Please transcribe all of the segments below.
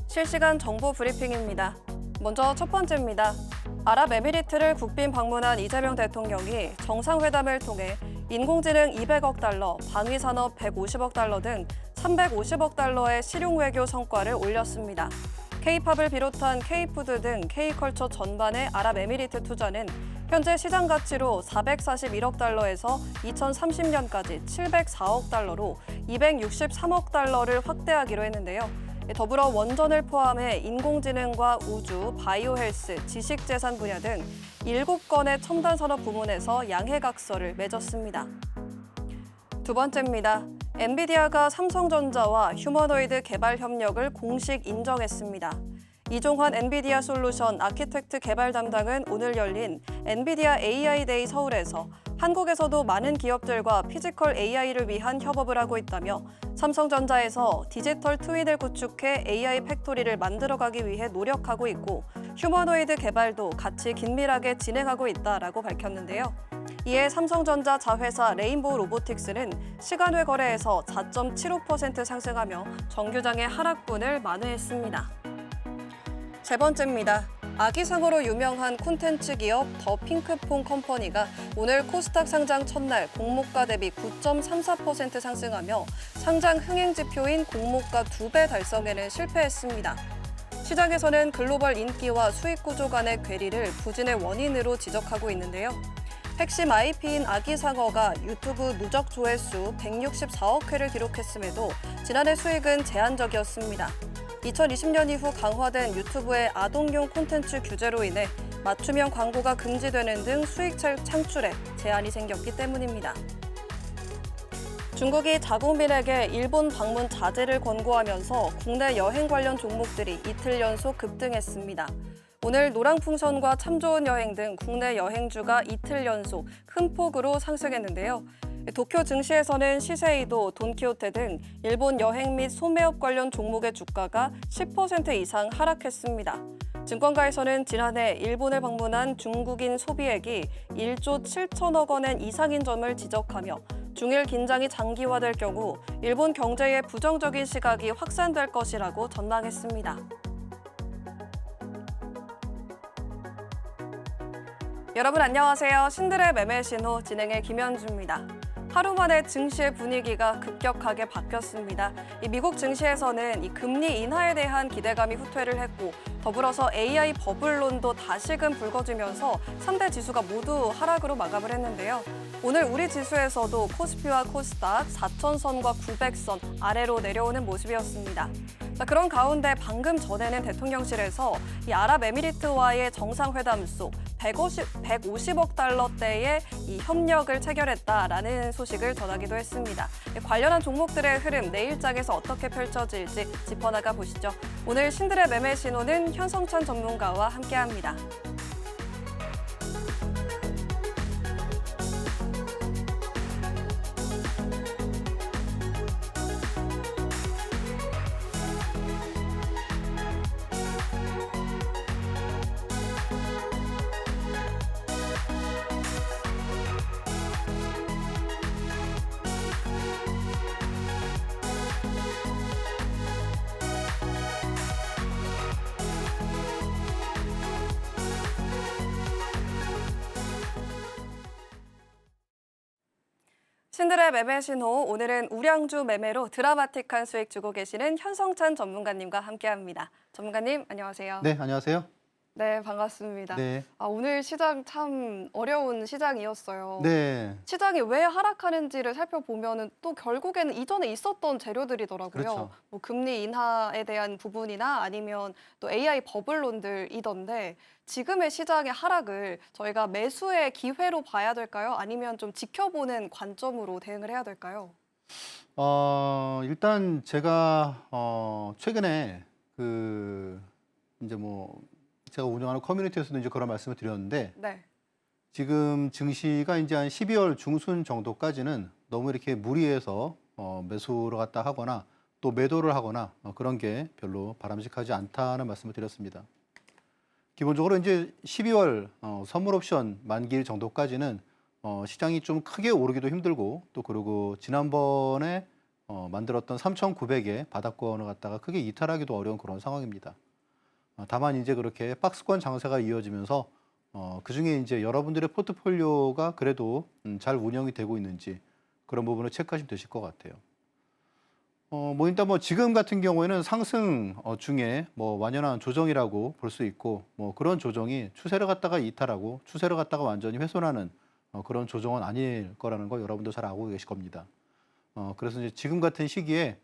실시간 정보 브리핑입니다. 먼저 첫 번째입니다. 아랍에미리트를 국빈 방문한 이재명 대통령이 정상회담을 통해 인공지능 200억 달러, 방위산업 150억 달러 등 350억 달러의 실용외교 성과를 올렸습니다. K-팝을 비롯한 K-푸드 등 K-컬처 전반의 아랍에미리트 투자는 현재 시장 가치로 441억 달러에서 2030년까지 704억 달러로 263억 달러를 확대하기로 했는데요. 더불어 원전을 포함해 인공지능과 우주, 바이오헬스, 지식재산 분야 등 7건의 첨단 산업 부문에서 양해각서를 맺었습니다. 두 번째입니다. 엔비디아가 삼성전자와 휴머노이드 개발 협력을 공식 인정했습니다. 이종환 엔비디아 솔루션 아키텍트 개발 담당은 오늘 열린 엔비디아 AI 데이 서울에서 한국에서도 많은 기업들과 피지컬 AI를 위한 협업을 하고 있다며 삼성전자에서 디지털 트윈을 구축해 AI 팩토리를 만들어가기 위해 노력하고 있고 휴머노이드 개발도 같이 긴밀하게 진행하고 있다라고 밝혔는데요. 이에 삼성전자 자회사 레인보우 로보틱스는 시간외 거래에서 4.75% 상승하며 정규장의 하락분을 만회했습니다. 세 번째입니다. 아기상어로 유명한 콘텐츠 기업 더 핑크퐁 컴퍼니가 오늘 코스닥 상장 첫날 공모가 대비 9.34% 상승하며 상장 흥행 지표인 공모가 2배 달성에는 실패했습니다. 시장에서는 글로벌 인기와 수익 구조 간의 괴리를 부진의 원인으로 지적하고 있는데요. 핵심 IP인 아기상어가 유튜브 누적 조회수 164억 회를 기록했음에도 지난해 수익은 제한적이었습니다. 2020년 이후 강화된 유튜브의 아동용 콘텐츠 규제로 인해 맞춤형 광고가 금지되는 등 수익 창출에 제한이 생겼기 때문입니다. 중국이 자국민에게 일본 방문 자제를 권고하면서 국내 여행 관련 종목들이 이틀 연속 급등했습니다. 오늘 노랑풍선과 참 좋은 여행 등 국내 여행주가 이틀 연속 큰 폭으로 상승했는데요. 도쿄 증시에서는 시세이도, 돈키호테 등 일본 여행 및 소매업 관련 종목의 주가가 10% 이상 하락했습니다. 증권가에서는 지난해 일본을 방문한 중국인 소비액이 1조 7천억 원엔 이상인 점을 지적하며 중일 긴장이 장기화될 경우 일본 경제에 부정적인 시각이 확산될 것이라고 전망했습니다. 여러분 안녕하세요. 신들의 매매 신호 진행의 김현주입니다. 하루 만에 증시의 분위기가 급격하게 바뀌었습니다. 미국 증시에서는 이 금리 인하에 대한 기대감이 후퇴를 했고 더불어서 AI 버블론도 다시금 불거지면서 3대 지수가 모두 하락으로 마감을 했는데요. 오늘 우리 지수에서도 코스피와 코스닥 4,000선과 900선 아래로 내려오는 모습이었습니다. 그런 가운데 방금 전에는 대통령실에서 이 아랍에미리트와의 정상회담 속 150억 달러대의 이 협력을 체결했다라는 소식을 전하기도 했습니다. 관련한 종목들의 흐름 내일장에서 어떻게 펼쳐질지 짚어나가 보시죠. 오늘 신들의 매매 신호는 현성찬 전문가와 함께합니다. 신들의 매매 신호, 오늘은 우량주 매매로 드라마틱한 수익 주고 계시는 현성찬 전문가님과 함께합니다. 전문가님, 안녕하세요. 네, 안녕하세요. 네, 반갑습니다. 네. 오늘 시장 참 어려운 시장이었어요. 네. 시장이 왜 하락하는지를 살펴보면 또 결국에는 이전에 있었던 재료들이더라고요. 그렇죠. 뭐 금리 인하에 대한 부분이나 아니면 또 AI 버블론들이던데 지금의 시장의 하락을 저희가 매수의 기회로 봐야 될까요? 아니면 좀 지켜보는 관점으로 대응을 해야 될까요? 일단 제가 최근에 제가 운영하는 커뮤니티에서도 이제 그런 말씀을 드렸는데 네. 지금 증시가 이제 한 12월 중순 정도까지는 너무 이렇게 무리해서 매수를 갖다 하거나 또 매도를 하거나 그런 게 별로 바람직하지 않다는 말씀을 드렸습니다. 기본적으로 이제 12월 선물 옵션 만기일 정도까지는 시장이 좀 크게 오르기도 힘들고 또 그리고 지난번에 만들었던 3,900의 바닥권을 갖다가 크게 이탈하기도 어려운 그런 상황입니다. 다만 이제 그렇게 박스권 장세가 이어지면서 그중에 이제 여러분들의 포트폴리오가 그래도 잘 운영이 되고 있는지 그런 부분을 체크하시면 되실 것 같아요. 뭐 일단 뭐 지금 같은 경우에는 상승 중에 뭐 완연한 조정이라고 볼 수 있고 뭐 그런 조정이 추세를 갖다가 이탈하고 추세를 갖다가 완전히 훼손하는 그런 조정은 아닐 거라는 거 여러분도 잘 알고 계실 겁니다. 그래서 이제 지금 같은 시기에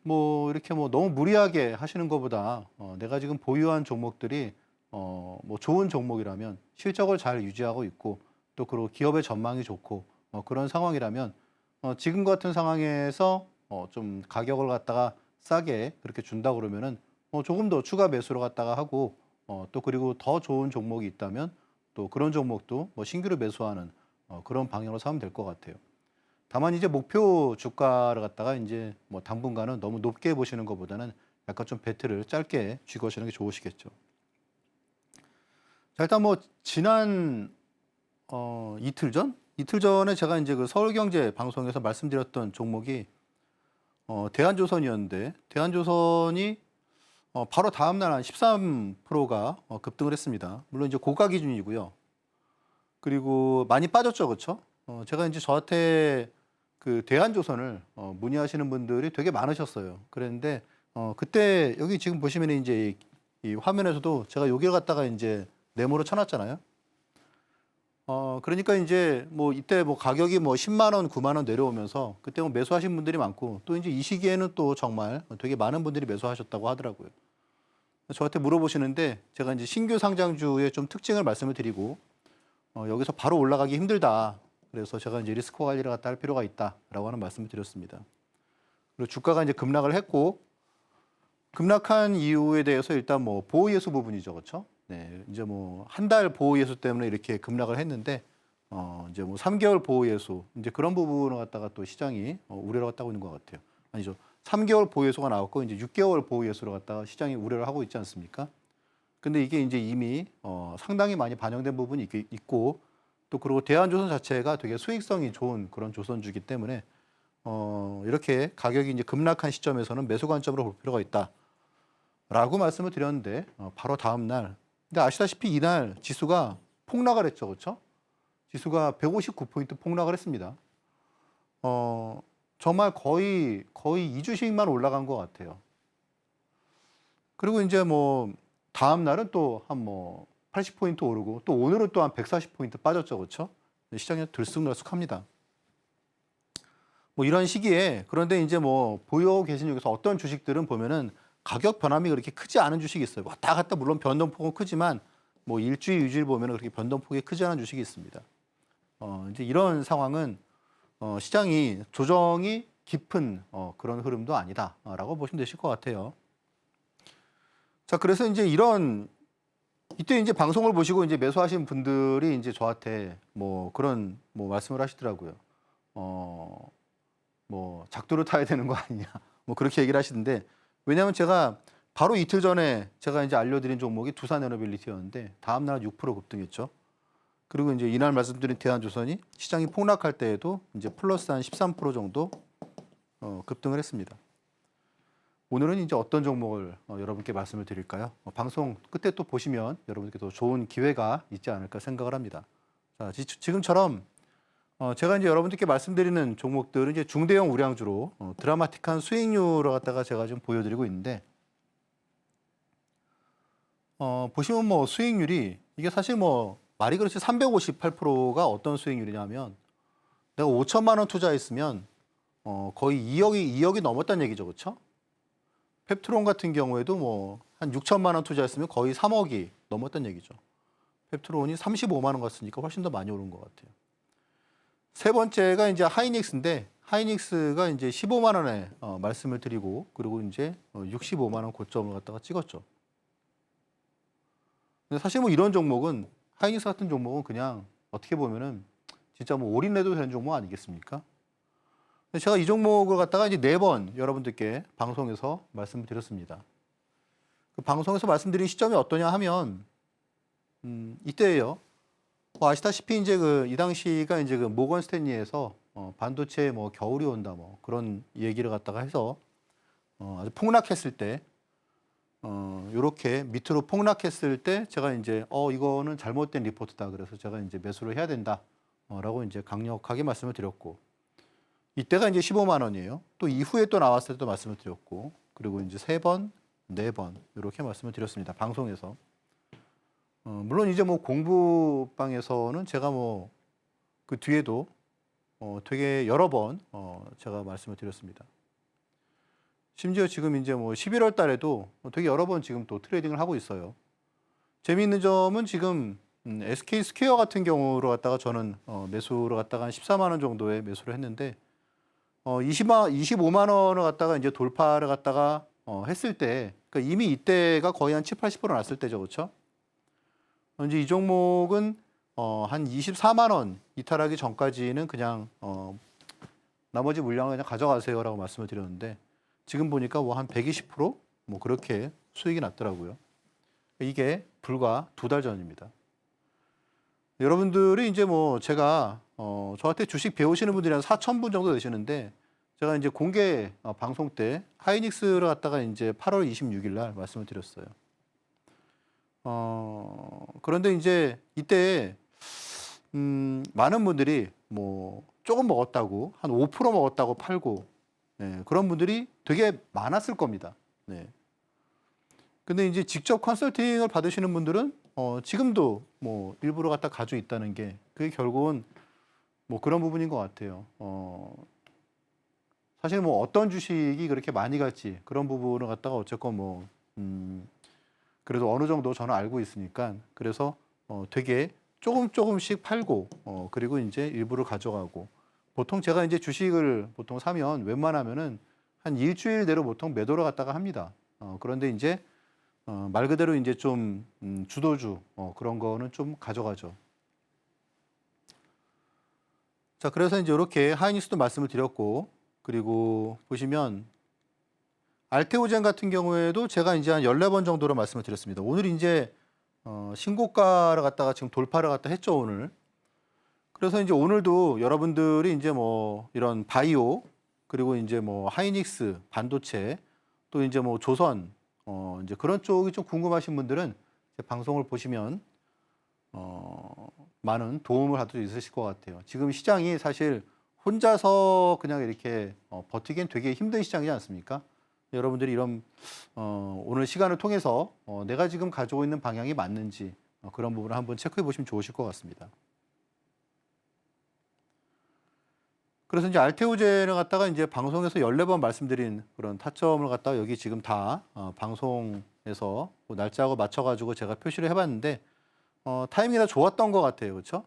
뭐 이렇게 뭐 너무 무리하게 하시는 것보다 내가 지금 보유한 종목들이 뭐 좋은 종목이라면 실적을 잘 유지하고 있고 또 그리고 기업의 전망이 좋고 그런 상황이라면 지금 같은 상황에서 좀 가격을 갖다가 싸게 그렇게 준다 그러면은 조금 더 추가 매수를 갖다가 하고 또 그리고 더 좋은 종목이 있다면 또 그런 종목도 뭐 신규로 매수하는 그런 방향으로 삼으면 될 것 같아요. 다만 이제 목표 주가를 갖다가 이제 뭐 당분간은 너무 높게 보시는 것보다는 약간 좀 배트를 짧게 쥐고 하시는 게 좋으시겠죠. 자, 일단 뭐 지난 이틀 전에 제가 이제 그 서울경제 방송에서 말씀드렸던 종목이 대한조선이었는데 대한조선이 바로 다음 날 한 13%가 급등을 했습니다. 물론 이제 고가 기준이고요. 그리고 많이 빠졌죠, 그렇죠? 제가 이제 저한테 그 대한조선을 문의하시는 분들이 되게 많으셨어요. 그랬는데 그때 여기 지금 보시면 이제 이 화면에서도 제가 여기를 갖다가 이제 네모로 쳐놨잖아요. 그러니까 이제 뭐 이때 뭐 가격이 뭐 10만 원, 9만 원 내려오면서 그때 뭐 매수하신 분들이 많고 또 이제 이 시기에는 또 정말 되게 많은 분들이 매수하셨다고 하더라고요. 저한테 물어보시는데 제가 이제 신규 상장주의 좀 특징을 말씀을 드리고 여기서 바로 올라가기 힘들다. 그래서 제가 이제 리스크 관리를 갖다 할 필요가 있다라고 하는 말씀을 드렸습니다. 그리고 주가가 이제 급락을 했고 급락한 이유에 대해서 일단 뭐 보호 예수 부분이죠, 그렇죠? 네, 이제 뭐 한 달 보호 예수 때문에 이렇게 급락을 했는데 이제 뭐 3개월 보호 예수 이제 그런 부분을 갖다가 또 시장이 우려를 갖다고 있는 것 같아요. 아니죠, 3개월 보호 예수가 나왔고 이제 6개월 보호 예수를 갖다가 시장이 우려를 하고 있지 않습니까? 근데 이게 이제 이미 상당히 많이 반영된 부분이 있고 또 그리고 대한조선 자체가 되게 수익성이 좋은 그런 조선주기 때문에 이렇게 가격이 이제 급락한 시점에서는 매수 관점으로 볼 필요가 있다라고 말씀을 드렸는데 바로 다음 날 근데 아시다시피 이날 지수가 폭락을 했죠, 그렇죠? 지수가 159포인트 폭락을 했습니다. 정말 거의 2주씩만 올라간 것 같아요. 그리고 이제 뭐 다음 날은 또 한 뭐 80포인트 오르고 또 오늘은 또 한 140포인트 빠졌죠, 그렇죠? 시장이 들쑥날쑥합니다. 뭐 이런 시기에 그런데 이제 뭐 보유하고 계신 중에서 어떤 주식들은 보면은 가격 변함이 그렇게 크지 않은 주식이 있어요. 왔다 갔다 물론 변동폭은 크지만 뭐 일주일, 유주일 보면은 그렇게 변동폭이 크지 않은 주식이 있습니다. 이제 이런 상황은 시장이 조정이 깊은 그런 흐름도 아니다라고 보시면 되실 것 같아요. 자, 그래서 이제 이때 이제 방송을 보시고 이제 매수하신 분들이 이제 저한테 뭐 그런 뭐 말씀을 하시더라고요. 뭐 작두를 타야 되는 거 아니냐. 뭐 그렇게 얘기를 하시는데 왜냐하면 제가 바로 이틀 전에 제가 이제 알려드린 종목이 두산에너빌리티였는데 다음 날 6% 급등했죠. 그리고 이제 이날 말씀드린 대한조선이 시장이 폭락할 때에도 이제 플러스 한 13% 정도 급등을 했습니다. 오늘은 이제 어떤 종목을 여러분께 말씀을 드릴까요? 방송 끝에 또 보시면 여러분께 더 좋은 기회가 있지 않을까 생각을 합니다. 자, 지금처럼 제가 이제 여러분들께 말씀드리는 종목들은 이제 중대형 우량주로 드라마틱한 수익률을 갖다가 제가 지금 보여드리고 있는데 보시면 뭐 수익률이 이게 사실 뭐 말이 그렇지 358%가 어떤 수익률이냐면 내가 5천만 원 투자했으면 거의 2억이 넘었다는 얘기죠, 그렇죠? 펩트론 같은 경우에도 뭐 한 6천만 원 투자했으면 거의 3억이 넘었다는 얘기죠. 펩트론이 35만 원 갔으니까 훨씬 더 많이 오른 것 같아요. 세 번째가 이제 하이닉스인데 하이닉스가 이제 15만 원에 말씀을 드리고 그리고 이제 65만 원 고점을 갖다가 찍었죠. 근데 사실 뭐 이런 종목은 하이닉스 같은 종목은 그냥 어떻게 보면은 진짜 뭐 올인해도 되는 종목 아니겠습니까? 근데 제가 이 종목을 갖다가 이제 4번 여러분들께 방송에서 말씀을 드렸습니다. 그 방송에서 말씀드린 시점이 어떠냐 하면 이때예요. 아시다시피 이제 이 당시가 이제 그 모건 스탠리에서 반도체에 뭐 겨울이 온다 뭐 그런 얘기를 갖다가 해서 아주 폭락했을 때 요렇게 밑으로 폭락했을 때 제가 이제 이거는 잘못된 리포트다. 그래서 제가 이제 매수를 해야 된다. 라고 이제 강력하게 말씀을 드렸고 이때가 이제 15만 원이에요. 또 이후에 또 나왔을 때도 말씀을 드렸고 그리고 이제 3번, 4번 이렇게 말씀을 드렸습니다. 방송에서. 물론 이제 뭐 공부방에서는 제가 뭐 그 뒤에도 되게 여러 번 제가 말씀을 드렸습니다. 심지어 지금 이제 뭐 11월 달에도 되게 여러 번 지금 또 트레이딩을 하고 있어요. 재미있는 점은 지금 SK 스퀘어 같은 경우로 갖다가 저는 매수로 갖다가 한 14만 원 정도에 매수를 했는데 25만 원을 갖다가 이제 돌파를 갖다가 했을 때 그러니까 이미 이때가 거의 한 7, 80% 났을 때죠. 그렇죠? 이제 이 종목은 한 24만 원 이탈하기 전까지는 그냥 나머지 물량을 그냥 가져가세요라고 말씀을 드렸는데 지금 보니까 뭐 한 120%뭐 그렇게 수익이 났더라고요. 이게 불과 2달 전입니다. 여러분들이 이제 뭐 제가 저한테 주식 배우시는 분들이 한 4,000분 정도 되시는데 제가 이제 공개 방송 때 하이닉스를 갖다가 이제 8월 26일 날 말씀을 드렸어요. 그런데 이제 이때 많은 분들이 뭐 조금 먹었다고 한 5% 먹었다고 팔고 그런 분들이 되게 많았을 겁니다. 네. 근데 이제 직접 컨설팅을 받으시는 분들은 지금도 뭐 일부러 갖다 가지고 있다는 게 그게 결국은 뭐 그런 부분인 것 같아요. 사실 뭐 어떤 주식이 그렇게 많이 갈지 그런 부분을 갖다가 어쨌건 뭐 그래도 어느 정도 저는 알고 있으니까 그래서 되게 조금씩 팔고 그리고 이제 일부를 가져가고 보통 제가 이제 주식을 보통 사면 웬만하면은 한 일주일 내로 보통 매도를 갖다가 합니다. 그런데 이제 말 그대로 이제 좀 주도주 그런 거는 좀 가져가죠. 자, 그래서 이제 이렇게 하이닉스도 말씀을 드렸고 그리고 보시면 알테오젠 같은 경우에도 제가 이제 한 14번 정도로 말씀을 드렸습니다. 오늘 이제 신고가를 갖다가 지금 돌파를 갖다 했죠, 오늘. 그래서 이제 오늘도 여러분들이 이제 뭐 이런 바이오 그리고 이제 뭐 하이닉스, 반도체 또 이제 뭐 조선 이제 그런 쪽이 좀 궁금하신 분들은 제 방송을 보시면 많은 도움을 받을 수 있으실 것 같아요. 지금 시장이 사실 혼자서 그냥 이렇게 버티기엔 되게 힘든 시장이지 않습니까? 여러분들이 이런 오늘 시간을 통해서 내가 지금 가지고 있는 방향이 맞는지 그런 부분을 한번 체크해 보시면 좋으실 것 같습니다. 그래서 이제 알테오젠을 갖다가 이제 방송에서 14번 말씀드린 그런 타점을 갖다가 여기 지금 다 방송에서 날짜하고 맞춰가지고 제가 표시를 해봤는데 타이밍이 다 좋았던 것 같아요. 그렇죠?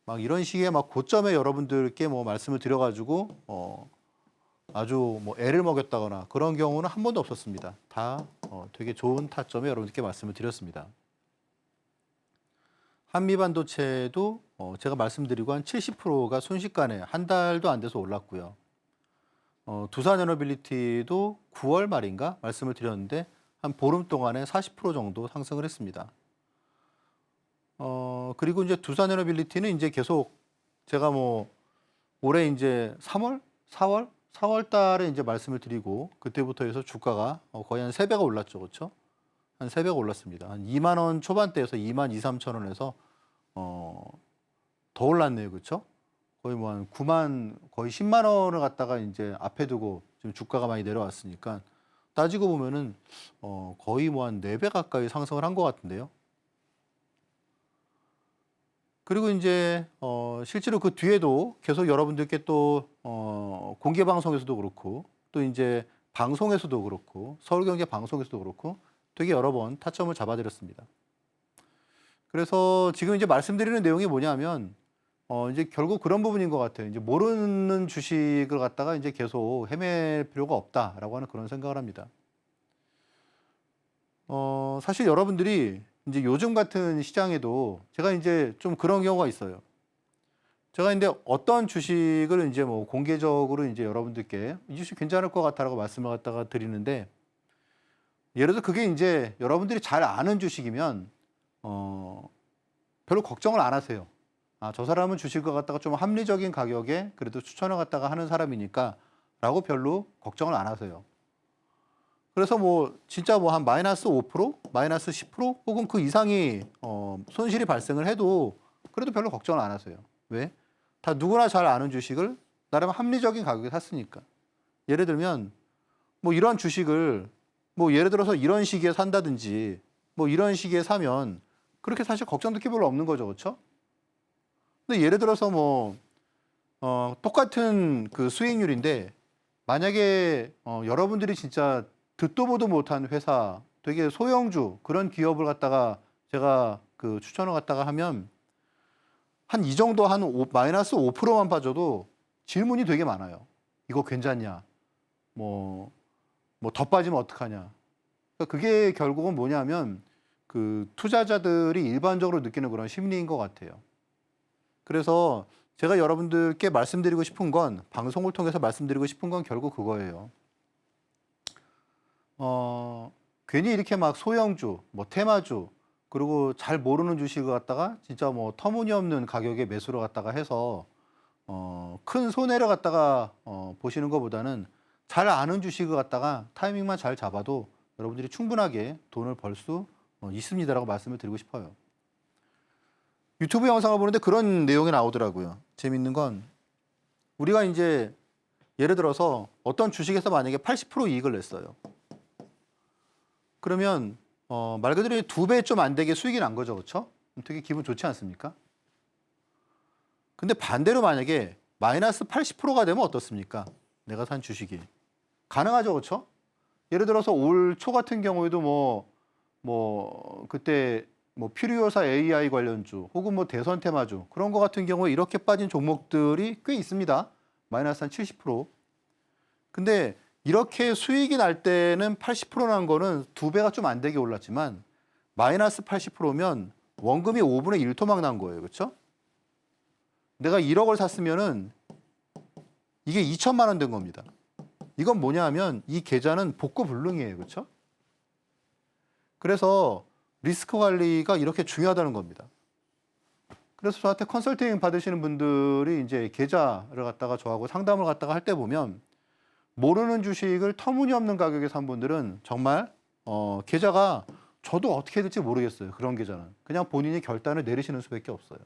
막 이런 식의 막 고점에 여러분들께 뭐 말씀을 드려가지고 아주 뭐 애를 먹였다거나 그런 경우는 한 번도 없었습니다. 다 되게 좋은 타점에 여러분들께 말씀을 드렸습니다. 한미반도체도 제가 말씀드리고 한 70%가 순식간에 한 달도 안 돼서 올랐고요. 두산에너빌리티도 9월 말인가 말씀을 드렸는데 한 보름 동안에 40% 정도 상승을 했습니다. 그리고 이제 두산에너빌리티는 이제 계속 제가 뭐 올해 이제 3월, 4월 달에 이제 말씀을 드리고 그때부터 해서 주가가 거의 한 3배가 올랐죠. 그렇죠? 한 3배가 올랐습니다. 한 2만 원 초반대에서 2만 2, 3천 원에서 더 올랐네요. 그렇죠? 거의 뭐 한 9만 거의 10만 원을 갖다가 이제 앞에 두고 지금 주가가 많이 내려왔으니까 따지고 보면은 거의 뭐 한 4배 가까이 상승을 한 것 같은데요. 그리고 이제 실제로 그 뒤에도 계속 여러분들께 또 공개 방송에서도 그렇고 또 이제 방송에서도 그렇고 서울경제 방송에서도 그렇고 되게 여러 번 타점을 잡아드렸습니다. 그래서 지금 이제 말씀드리는 내용이 뭐냐면 이제 결국 그런 부분인 것 같아요. 이제 모르는 주식을 갖다가 이제 계속 헤맬 필요가 없다라고 하는 그런 생각을 합니다. 사실 여러분들이 이제 요즘 같은 시장에도 제가 이제 좀 그런 경우가 있어요. 제가 이제 어떤 주식을 이제 뭐 공개적으로 이제 여러분들께 이 주식 괜찮을 것 같다라고 말씀을 갖다가 드리는데 예를 들어 그게 이제 여러분들이 잘 아는 주식이면 별로 걱정을 안 하세요. 아, 저 사람은 주식을 갖다가 좀 합리적인 가격에 그래도 추천을 갖다가 하는 사람이니까 라고 별로 걱정을 안 하세요. 그래서 뭐 진짜 뭐 한 마이너스 5%, 마이너스 10% 혹은 그 이상이 손실이 발생을 해도 그래도 별로 걱정을 안 하세요. 왜? 다 누구나 잘 아는 주식을 나름 합리적인 가격에 샀으니까. 예를 들면 뭐 이런 주식을 뭐 예를 들어서 이런 시기에 산다든지 뭐 이런 시기에 사면 그렇게 사실 걱정도 게 별로 없는 거죠. 그렇죠? 근데 예를 들어서 뭐 똑같은 그 수익률인데 만약에 여러분들이 진짜 듣도 보도 못한 회사, 되게 소형주 그런 기업을 갖다가 제가 그 추천을 갖다가 하면 한 이 정도 한 마이너스 5%만 빠져도 질문이 되게 많아요. 이거 괜찮냐? 뭐 더 빠지면 어떡하냐? 그러니까 그게 결국은 뭐냐면 그 투자자들이 일반적으로 느끼는 그런 심리인 것 같아요. 그래서 제가 여러분들께 말씀드리고 싶은 건 방송을 통해서 말씀드리고 싶은 건 결국 그거예요. 괜히 이렇게 막 소형주, 뭐 테마주, 그리고 잘 모르는 주식을 갖다가 진짜 뭐 터무니없는 가격에 매수를 갖다가 해서 큰 손해를 갖다가 보시는 것보다는 잘 아는 주식을 갖다가 타이밍만 잘 잡아도 여러분들이 충분하게 돈을 벌 수 있습니다라고 말씀을 드리고 싶어요. 유튜브 영상을 보는데 그런 내용이 나오더라고요. 재밌는 건 우리가 이제 예를 들어서 어떤 주식에서 만약에 80% 이익을 냈어요. 그러면 말 그대로 2배 좀 안 되게 수익이 난 거죠. 그렇죠? 되게 기분 좋지 않습니까? 근데 반대로 만약에 마이너스 80%가 되면 어떻습니까? 내가 산 주식이. 가능하죠. 그렇죠? 예를 들어서 올 초 같은 경우에도 그때 뭐 퓨리오사 AI 관련주 혹은 뭐 대선 테마주 그런 거 같은 경우에 이렇게 빠진 종목들이 꽤 있습니다. 마이너스 한 70%. 근데 이렇게 수익이 날 때는 80% 난 거는 2배가 좀 안 되게 올랐지만 마이너스 80%면 원금이 5분의 1 토막 난 거예요. 그렇죠? 내가 1억을 샀으면은 이게 2천만 원 된 겁니다. 이건 뭐냐 하면 이 계좌는 복구불능이에요. 그렇죠? 그래서 리스크 관리가 이렇게 중요하다는 겁니다. 그래서 저한테 컨설팅 받으시는 분들이 이제 계좌를 갖다가 저하고 상담을 갖다가 할 때 보면 모르는 주식을 터무니없는 가격에 산 분들은 정말 계좌가 저도 어떻게 될지 모르겠어요. 그런 계좌는. 그냥 본인이 결단을 내리시는 수밖에 없어요.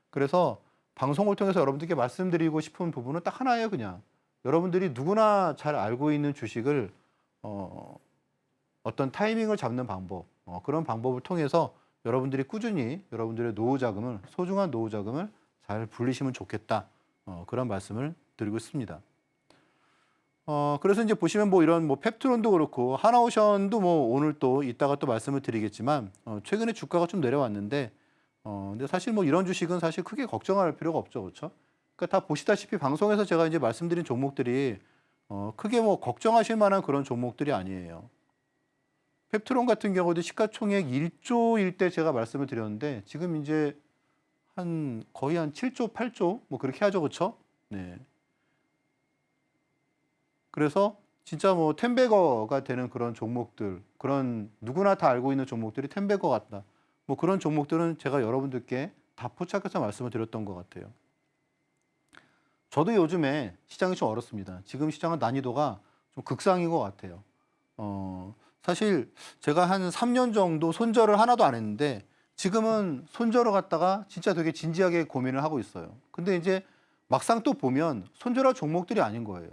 그래서 방송을 통해서 여러분들께 말씀드리고 싶은 부분은 딱 하나예요. 그냥 여러분들이 누구나 잘 알고 있는 주식을 어떤 타이밍을 잡는 방법, 그런 방법을 통해서 여러분들이 꾸준히 여러분들의 노후 자금을, 소중한 노후 자금을 잘 불리시면 좋겠다. 그런 말씀을 드리고 있습니다. 그래서 이제 보시면 뭐 이런 뭐 펩트론도 그렇고 하나오션도 뭐 오늘 또 이따가 또 말씀을 드리겠지만 최근에 주가가 좀 내려왔는데 근데 사실 뭐 이런 주식은 사실 크게 걱정할 필요가 없죠. 그렇죠? 그러니까 다 보시다시피 방송에서 제가 이제 말씀드린 종목들이 크게 뭐 걱정하실 만한 그런 종목들이 아니에요. 펩트론 같은 경우도 시가총액 1조일 때 제가 말씀을 드렸는데 지금 이제 거의 한 7조, 8조 뭐 그렇게 하죠. 그렇죠? 네. 그래서 진짜 뭐 텐베거가 되는 그런 종목들, 그런 누구나 다 알고 있는 종목들이 텐베거 같다. 뭐 그런 종목들은 제가 여러분들께 다 포착해서 말씀을 드렸던 것 같아요. 저도 요즘에 시장이 좀 어렵습니다. 지금 시장은 난이도가 좀 극상인 것 같아요. 사실 제가 한 3년 정도 손절을 하나도 안 했는데 지금은 손절을 갖다가 진짜 되게 진지하게 고민을 하고 있어요. 근데 이제 막상 또 보면 손절할 종목들이 아닌 거예요.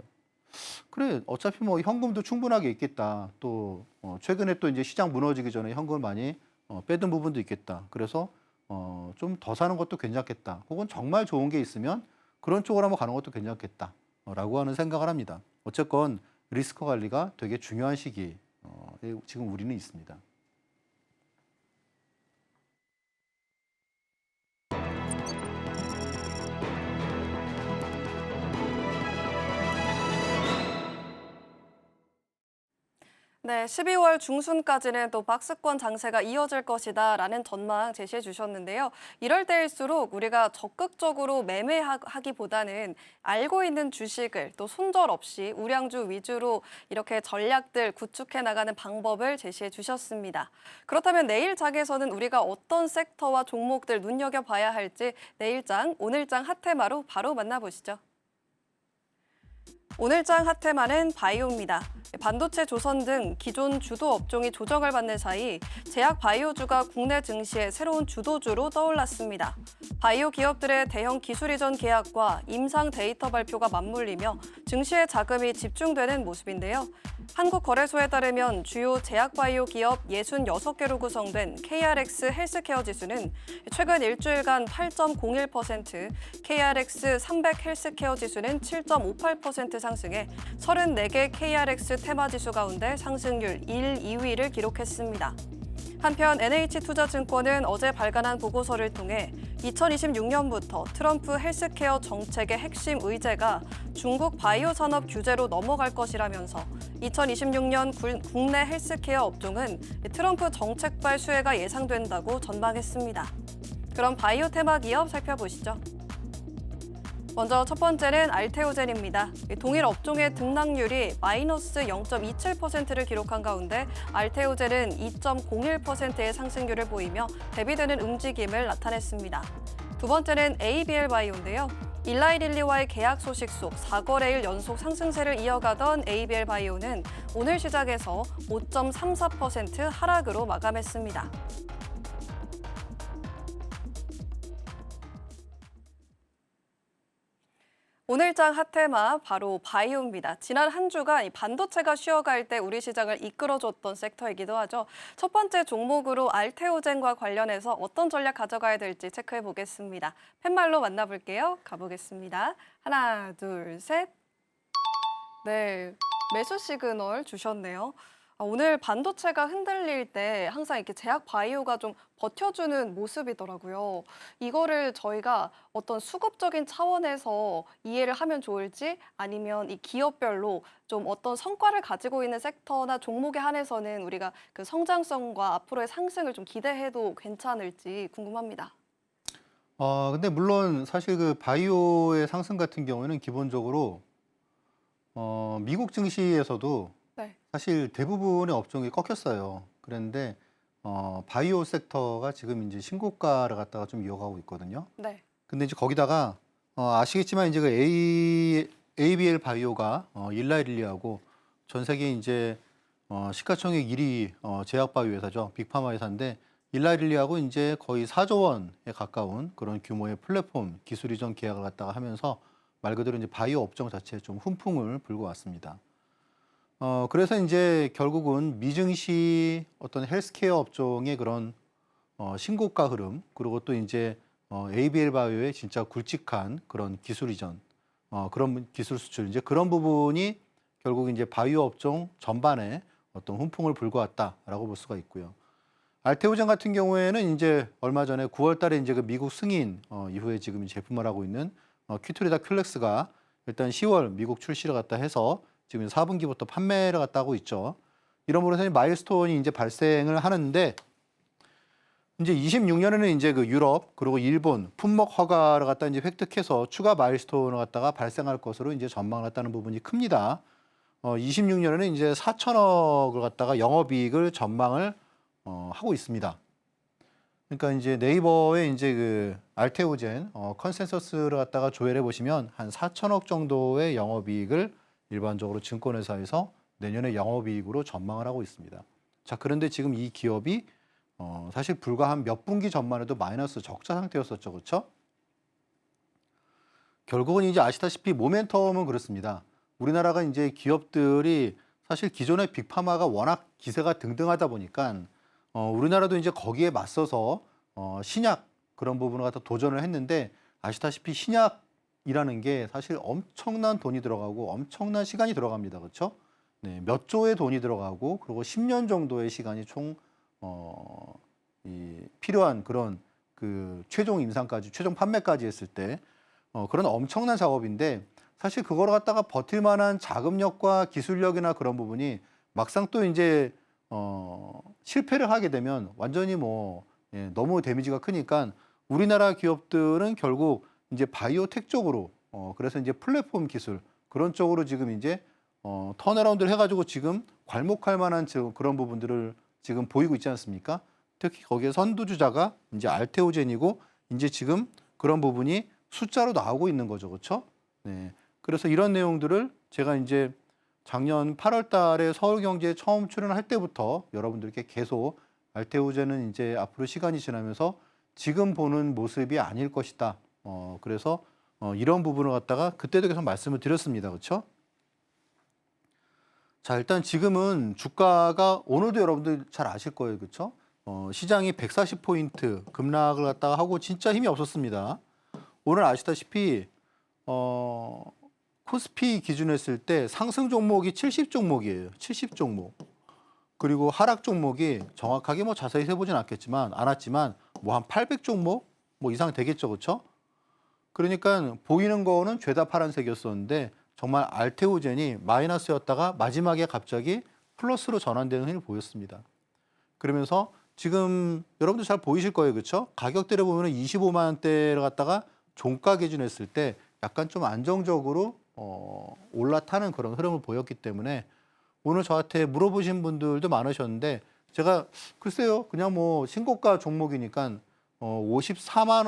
그래, 어차피 뭐 현금도 충분하게 있겠다. 또 최근에 또 이제 시장 무너지기 전에 현금을 많이 빼둔 부분도 있겠다. 그래서 좀 더 사는 것도 괜찮겠다. 혹은 정말 좋은 게 있으면 그런 쪽으로 한번 가는 것도 괜찮겠다. 라고 하는 생각을 합니다. 어쨌건 리스크 관리가 되게 중요한 시기에 지금 우리는 있습니다. 네, 12월 중순까지는 또 박스권 장세가 이어질 것이다라는 전망 제시해 주셨는데요. 이럴 때일수록 우리가 적극적으로 매매하기보다는 알고 있는 주식을 또 손절 없이 우량주 위주로 이렇게 전략들 구축해 나가는 방법을 제시해 주셨습니다. 그렇다면 내일 장에서는 우리가 어떤 섹터와 종목들 눈여겨봐야 할지 내일장, 오늘장 핫테마로 바로 만나보시죠. 오늘장 핫테마는 바이오입니다. 반도체 조선 등 기존 주도 업종이 조정을 받는 사이 제약 바이오주가 국내 증시의 새로운 주도주로 떠올랐습니다. 바이오 기업들의 대형 기술 이전 계약과 임상 데이터 발표가 맞물리며 증시에 자금이 집중되는 모습인데요. 한국거래소에 따르면 주요 제약 바이오 기업 66개로 구성된 KRX 헬스케어 지수는 최근 일주일간 8.01%, KRX 300 헬스케어 지수는 7.58% 상승해 34개 KRX 테마 지수 가운데 상승률 1, 2위를 기록했습니다. 한편 NH투자증권은 어제 발간한 보고서를 통해 2026년부터 트럼프 헬스케어 정책의 핵심 의제가 중국 바이오 산업 규제로 넘어갈 것이라면서 2026년 국내 헬스케어 업종은 트럼프 정책발 수혜가 예상된다고 전망했습니다. 그럼 바이오 테마 기업 살펴보시죠. 먼저 첫 번째는 알테오젠입니다. 동일 업종의 등락률이 마이너스 0.27%를 기록한 가운데 알테오젠은 2.01%의 상승률을 보이며 대비되는 움직임을 나타냈습니다. 두 번째는 ABL 바이오인데요. 일라이 릴리와의 계약 소식 속 4거래일 연속 상승세를 이어가던 ABL 바이오는 오늘 시작에서 5.34% 하락으로 마감했습니다. 오늘장 핫테마 바로 바이오입니다. 지난 한 주간 이 반도체가 쉬어갈 때 우리 시장을 이끌어줬던 섹터이기도 하죠. 첫 번째 종목으로 알테오젠과 관련해서 어떤 전략 가져가야 될지 체크해 보겠습니다. 팻말로 만나볼게요. 가보겠습니다. 하나, 둘, 셋. 네, 매수 시그널 주셨네요. 오늘 반도체가 흔들릴 때 항상 이렇게 제약 바이오가 좀 버텨주는 모습이더라고요. 이거를 저희가 어떤 수급적인 차원에서 이해를 하면 좋을지 아니면 이 기업별로 좀 어떤 성과를 가지고 있는 섹터나 종목에 한해서는 우리가 그 성장성과 앞으로의 상승을 좀 기대해도 괜찮을지 궁금합니다. 근데 물론 사실 그 바이오의 상승 같은 경우에는 기본적으로 미국 증시에서도 네, 사실 대부분의 업종이 꺾였어요. 그런데 바이오 섹터가 지금 이제 신고가를 갖다가 좀 이어가고 있거든요. 네, 근데 이제 거기다가 아시겠지만 이제 그 ABL 바이오가 일라이 릴리하고 전 세계 이제 시가총액 1위 제약 바이오 회사죠. 빅파마 회사인데 일라이 릴리하고 이제 거의 4조 원에 가까운 그런 규모의 플랫폼 기술 이전 계약을 갖다가 하면서 말 그대로 이제 바이오 업종 자체에 좀 훈풍을 불고 왔습니다. 그래서 이제 결국은 미증시 어떤 헬스케어 업종의 그런 신고가 흐름, 그리고 또 이제 ABL 바이오의 진짜 굵직한 그런 기술 이전, 그런 기술 수출, 이제 그런 부분이 결국 이제 바이오 업종 전반에 어떤 훈풍을 불고 왔다라고 볼 수가 있고요. 알테오젠 같은 경우에는 이제 얼마 전에 9월 달에 이제 그 미국 승인 이후에 지금 제품을 하고 있는 큐트리다 큐렉스가 일단 10월 미국 출시를 갖다 해서 지금 4분기부터 판매를 갖다 하고 있죠. 이런 부분에서 마일스톤이 이제 발생을 하는데 이제 26년에는 이제 그 유럽 그리고 일본 품목 허가를 갖다 이제 획득해서 추가 마일스톤을 갖다가 발생할 것으로 이제 전망을 했다는 부분이 큽니다. 26년에는 이제 4천억을 갖다가 영업이익을 전망을 하고 있습니다. 그러니까 이제 네이버에 이제 그 알테오젠 컨센서스를 갖다가 조회해 보시면 한 4천억 정도의 영업이익을 일반적으로 증권회사에서 내년에 영업이익으로 전망을 하고 있습니다. 자, 그런데 지금 이 기업이 사실 불과 한 몇 분기 전만 해도 마이너스 적자 상태였었죠, 그렇죠? 결국은 이제 아시다시피 모멘텀은 그렇습니다. 우리나라가 이제 기업들이 사실 기존의 빅파마가 워낙 기세가 등등하다 보니까 우리나라도 이제 거기에 맞서서 신약 그런 부분을 갖다 도전을 했는데 아시다시피 신약이라는 게 사실 엄청난 돈이 들어가고 엄청난 시간이 들어갑니다. 그렇죠? 네, 몇 조의 돈이 들어가고 그리고 10년 정도의 시간이 총 필요한 그런 그 최종 임상까지 최종 판매까지 했을 때 그런 엄청난 작업인데 사실 그걸 갖다가 버틸 만한 자금력과 기술력이나 그런 부분이 막상 또 이제 실패를 하게 되면 완전히 뭐 너무 데미지가 크니까 우리나라 기업들은 결국 이제 바이오텍 쪽으로 그래서 이제 플랫폼 기술 그런 쪽으로 지금 이제 턴어라운드를 해가지고 지금 괄목할 만한 그런 부분들을 지금 보이고 있지 않습니까? 특히 거기에 선두주자가 이제 알테오젠이고 이제 지금 그런 부분이 숫자로 나오고 있는 거죠, 그렇죠? 네. 그래서 이런 내용들을 제가 이제 작년 8월 달에 서울경제에 처음 출연할 때부터 여러분들께 계속 알테오젠은 이제 앞으로 시간이 지나면서 지금 보는 모습이 아닐 것이다. 그래서 이런 부분을 갖다가 그때도 계속 말씀을 드렸습니다. 그렇죠? 자, 일단 지금은 주가가 오늘도 여러분들 잘 아실 거예요. 그렇죠? 시장이 140포인트 급락을 갖다가 하고 진짜 힘이 없었습니다. 오늘 아시다시피 코스피 기준으로 했을 때 상승 종목이 70종목이에요. 70종목. 그리고 하락 종목이 정확하게 뭐 자세히 세보진 않았지만 뭐 한 800종목 뭐 이상 되겠죠. 그렇죠? 그러니까 보이는 거는 죄다 파란색이었었는데 정말 알테오젠이 마이너스였다가 마지막에 갑자기 플러스로 전환되는 힘을 보였습니다. 그러면서 지금 여러분들 잘 보이실 거예요. 그렇죠? 가격대를 보면 25만 원대를 갖다가 종가 기준으로 했을 때 약간 좀 안정적으로 올라타는 그런 흐름을 보였기 때문에 오늘 저한테 물어보신 분들도 많으셨는데 제가 글쎄요. 그냥 뭐 신고가 종목이니까 54만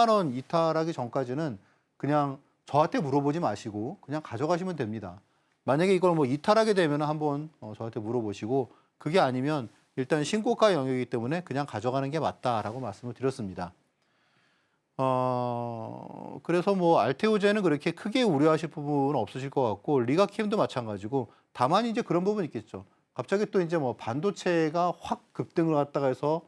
원 이탈하기 전까지는 그냥 저한테 물어보지 마시고 그냥 가져가시면 됩니다. 만약에 이걸 뭐 이탈하게 되면 한번 저한테 물어보시고 그게 아니면 일단 신고가 영역이기 때문에 그냥 가져가는 게 맞다라고 말씀을 드렸습니다. 그래서 뭐 알테오젠은 그렇게 크게 우려하실 부분은 없으실 것 같고 리가킴도 마찬가지고 다만 이제 그런 부분이 있겠죠. 갑자기 또 이제 뭐 반도체가 확 급등을 갖다가 해서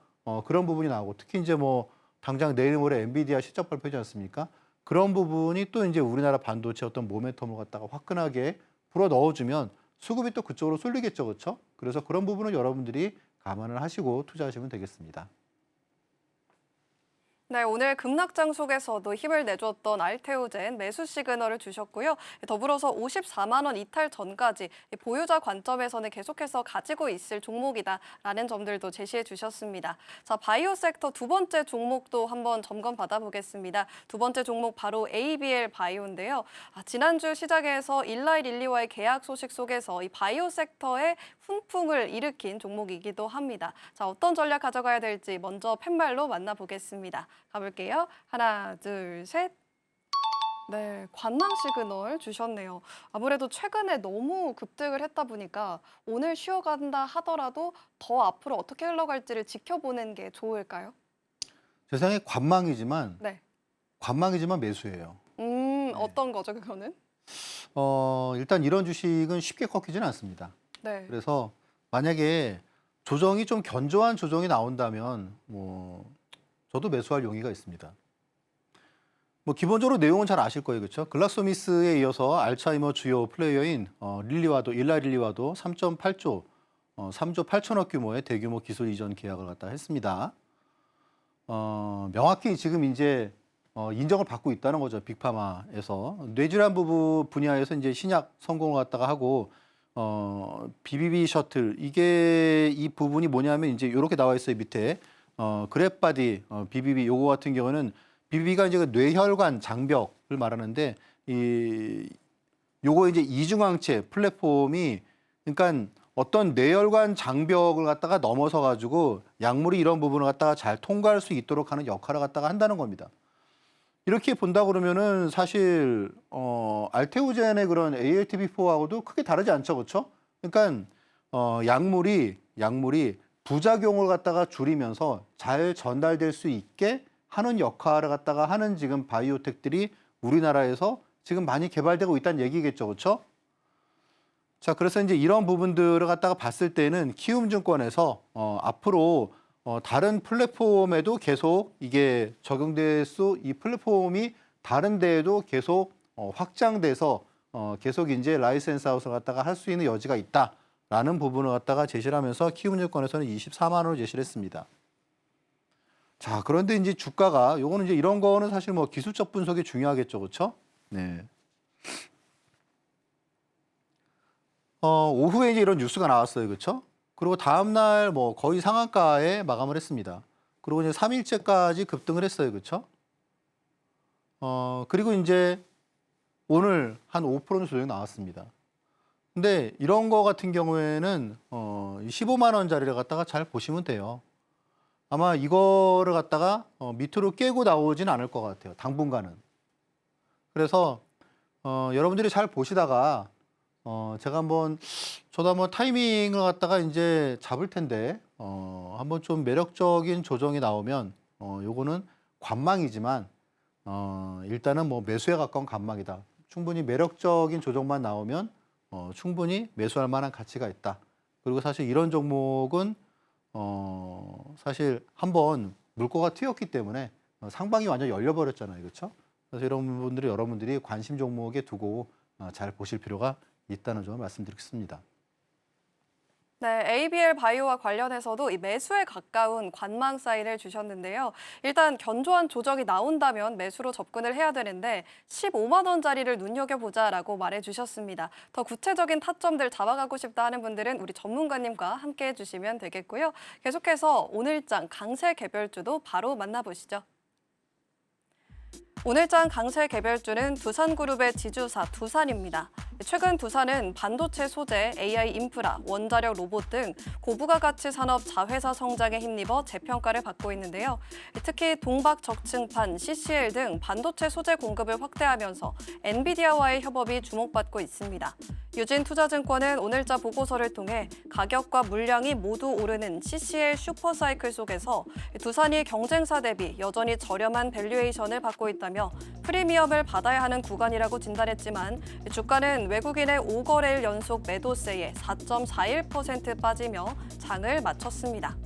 그런 부분이 나오고 특히 이제 뭐 당장 내일 모레 엔비디아 실적 발표지 않습니까? 그런 부분이 또 이제 우리나라 반도체 어떤 모멘텀을 갖다가 화끈하게 불어 넣어주면 수급이 또 그쪽으로 쏠리겠죠, 그렇죠? 그래서 그런 부분은 여러분들이 감안을 하시고 투자하시면 되겠습니다. 네, 오늘 급락장 속에서도 힘을 내줬던 알테오젠 매수 시그널을 주셨고요. 더불어서 54만 원 이탈 전까지 보유자 관점에서는 계속해서 가지고 있을 종목이다라는 점들도 제시해 주셨습니다. 자, 바이오 섹터 두 번째 종목도 한번 점검 받아보겠습니다. 두 번째 종목 바로 ABL 바이오인데요. 지난주 시작에서 일라이 릴리와의 계약 소식 속에서 이 바이오 섹터에 훈풍을 일으킨 종목이기도 합니다. 자, 어떤 전략 가져가야 될지 먼저 팻말로 만나보겠습니다. 가볼게요. 하나, 둘, 셋. 네, 관망 시그널 주셨네요. 아무래도 최근에 너무 급등을 했다 보니까 오늘 쉬어간다 하더라도 더 앞으로 어떻게 흘러갈지를 지켜보는 게 좋을까요? 세상에 관망이지만 네. 매수예요. 어떤 거죠, 그거는? 일단 이런 주식은 쉽게 꺾이지는 않습니다. 네. 그래서 만약에 조정이 좀 견조한 조정이 나온다면 뭐 저도 매수할 용의가 있습니다. 뭐 기본적으로 내용은 잘 아실 거예요, 그렇죠? 글락소미스에 이어서 알츠하이머 주요 플레이어인 일라이 릴리와도 3.8조, 3조 8천억 규모의 대규모 기술 이전 계약을 갖다 했습니다. 명확히 지금 이제 인정을 받고 있다는 거죠, 빅파마에서 뇌질환 부분 분야에서 이제 신약 성공을 갖다가 하고 BBB 셔틀 이게 이 부분이 뭐냐면 이제 이렇게 나와 있어요 밑에. 그랩바디, BBB 요거 같은 경우는 BBB가 이제 그 뇌혈관 장벽을 말하는데 요거 이제 이중항체 플랫폼이 그러니까 어떤 뇌혈관 장벽을 갖다가 넘어서 가지고 약물이 이런 부분을 갖다가 잘 통과할 수 있도록 하는 역할을 갖다가 한다는 겁니다. 이렇게 본다 그러면은 사실 알테오젠의 그런 ALTB4하고도 크게 다르지 않죠, 그렇죠? 그러니까 약물이 부작용을 갖다가 줄이면서 잘 전달될 수 있게 하는 역할을 갖다가 하는 지금 바이오텍들이 우리나라에서 지금 많이 개발되고 있다는 얘기겠죠, 그렇죠? 자, 그래서 이제 이런 부분들을 갖다가 봤을 때는 키움증권에서 앞으로 다른 플랫폼에도 계속 이게 적용될 이 플랫폼이 다른 데에도 계속 확장돼서 계속 이제 라이센스 하우스를 갖다가 할 수 있는 여지가 있다라는 부분을 갖다가 제시를 하면서 키움증권에서는 24만 원을 제시를 했습니다. 자, 그런데 이제 주가가 요거는 이제 이런 거는 사실 뭐 기술적 분석이 중요하겠죠, 그렇죠? 네. 오후에 이제 이런 뉴스가 나왔어요. 그렇죠? 그리고 다음 날 뭐 거의 상한가에 마감을 했습니다. 그리고 이제 3일째까지 급등을 했어요. 그렇죠? 그리고 이제 오늘 한 5% 조정이 나왔습니다. 근데 이런 거 같은 경우에는 15만 원짜리를 갖다가 잘 보시면 돼요. 아마 이거를 갖다가 밑으로 깨고 나오진 않을 것 같아요. 당분간은. 그래서 여러분들이 잘 보시다가 제가 저도 한번 타이밍을 갖다가 이제 잡을 텐데 한번 좀 매력적인 조정이 나오면 요거는 관망이지만 일단은 뭐 매수에 가까운 관망이다. 충분히 매력적인 조정만 나오면 충분히 매수할 만한 가치가 있다. 그리고 사실 이런 종목은 사실 한번 물꼬가 트였기 때문에 상방이 완전 열려버렸잖아요. 그렇죠? 그래서 이런 분들이 여러분들이 관심 종목에 두고 잘 보실 필요가 있다는 점을 말씀드리겠습니다. 네, ABL 바이오와 관련해서도 이 매수에 가까운 관망 사인을 주셨는데요. 일단 견조한 조정이 나온다면 매수로 접근을 해야 되는데 15만 원짜리를 눈여겨보자라고 말해주셨습니다. 더 구체적인 타점들 잡아가고 싶다 하는 분들은 우리 전문가님과 함께 해주시면 되겠고요. 계속해서 오늘장 강세 개별주도 바로 만나보시죠. 오늘장 강세 개별주는 두산그룹의 지주사 두산입니다. 최근 두산은 반도체 소재, AI 인프라, 원자력 로봇 등 고부가가치 산업 자회사 성장에 힘입어 재평가를 받고 있는데요. 특히 동박 적층판, CCL 등 반도체 소재 공급을 확대하면서 엔비디아와의 협업이 주목받고 있습니다. 유진투자증권은 오늘자 보고서를 통해 가격과 물량이 모두 오르는 CCL 슈퍼사이클 속에서 두산이 경쟁사 대비 여전히 저렴한 밸류에이션을 받고 있다며 프리미엄을 받아야 하는 구간이라고 진단했지만 주가는 외국인의 5거래일 연속 매도세에 4.41% 빠지며 장을 마쳤습니다.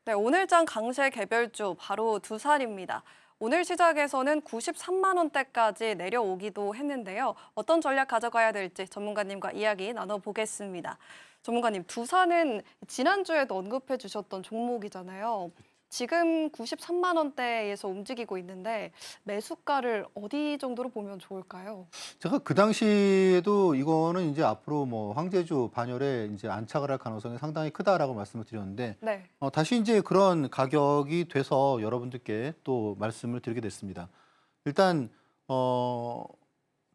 네, 오늘장 강세 개별주 바로 두산입니다. 오늘 시작에서는 93만 원대까지 내려오기도 했는데요. 어떤 전략 가져가야 될지 전문가님과 이야기 나눠보겠습니다. 전문가님, 두산은 지난주에도 언급해 주셨던 종목이잖아요. 지금 93만 원대에서 움직이고 있는데 매수가를 어디 정도로 보면 좋을까요? 제가 그 당시에도 이거는 이제 앞으로 뭐 황제주 반열에 이제 안착을 할 가능성이 상당히 크다라고 말씀을 드렸는데 네. 다시 이제 그런 가격이 돼서 여러분들께 또 말씀을 드리게 됐습니다. 일단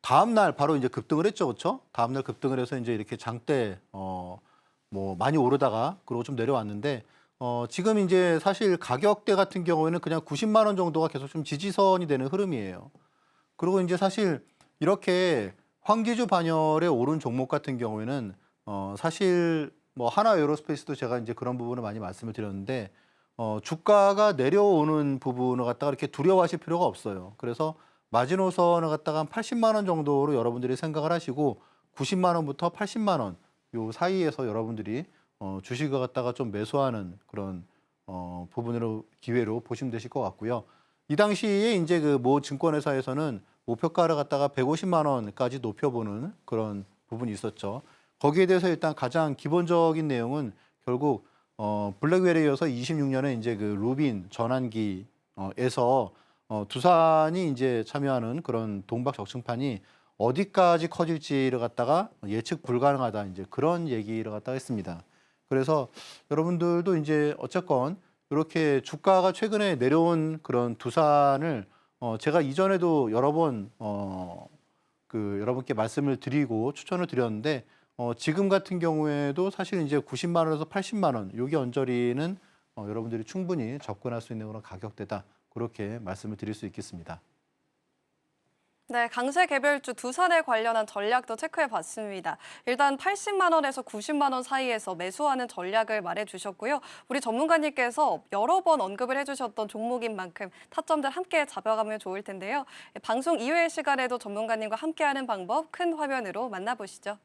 다음 날 바로 이제 급등을 했죠, 그렇죠? 다음 날 급등을 해서 이제 이렇게 장대 뭐 많이 오르다가 그러고 좀 내려왔는데 지금 이제 사실 가격대 같은 경우에는 그냥 90만 원 정도가 계속 좀 지지선이 되는 흐름이에요. 그리고 이제 사실 이렇게 황기주 반열에 오른 종목 같은 경우에는 사실 뭐 하나 에어로스페이스도 제가 이제 그런 부분을 많이 말씀을 드렸는데 주가가 내려오는 부분을 갖다가 이렇게 두려워하실 필요가 없어요. 그래서 마지노선을 갖다가 한 80만 원 정도로 여러분들이 생각을 하시고 90만 원부터 80만 원 요 사이에서 여러분들이 주식을 갖다가 좀 매수하는 그런 부분으로 기회로 보시면 되실 것 같고요. 이 당시에 이제 그 모 증권회사에서는 목표가를 갖다가 150만 원까지 높여보는 그런 부분이 있었죠. 거기에 대해서 일단 가장 기본적인 내용은 결국 블랙웰에 이어서 26년에 이제 그 루빈 전환기에서 두산이 이제 참여하는 그런 동박 적층판이 어디까지 커질지를 갖다가 예측 불가능하다 이제 그런 얘기를 갖다가 했습니다. 그래서 여러분들도 이제 어쨌건 이렇게 주가가 최근에 내려온 그런 두산을 제가 이전에도 여러 번 여러분께 말씀을 드리고 추천을 드렸는데 지금 같은 경우에도 사실 이제 90만 원에서 80만 원 여기 언저리는 여러분들이 충분히 접근할 수 있는 그런 가격대다 그렇게 말씀을 드릴 수 있겠습니다. 네, 강세 개별주 두산에 관련한 전략도 체크해 봤습니다. 일단 80만 원에서 90만 원 사이에서 매수하는 전략을 말해 주셨고요. 우리 전문가님께서 여러 번 언급을 해주셨던 종목인 만큼 타점들 함께 잡아가면 좋을 텐데요. 방송 이외의 시간에도 전문가님과 함께하는 방법 큰 화면으로 만나보시죠.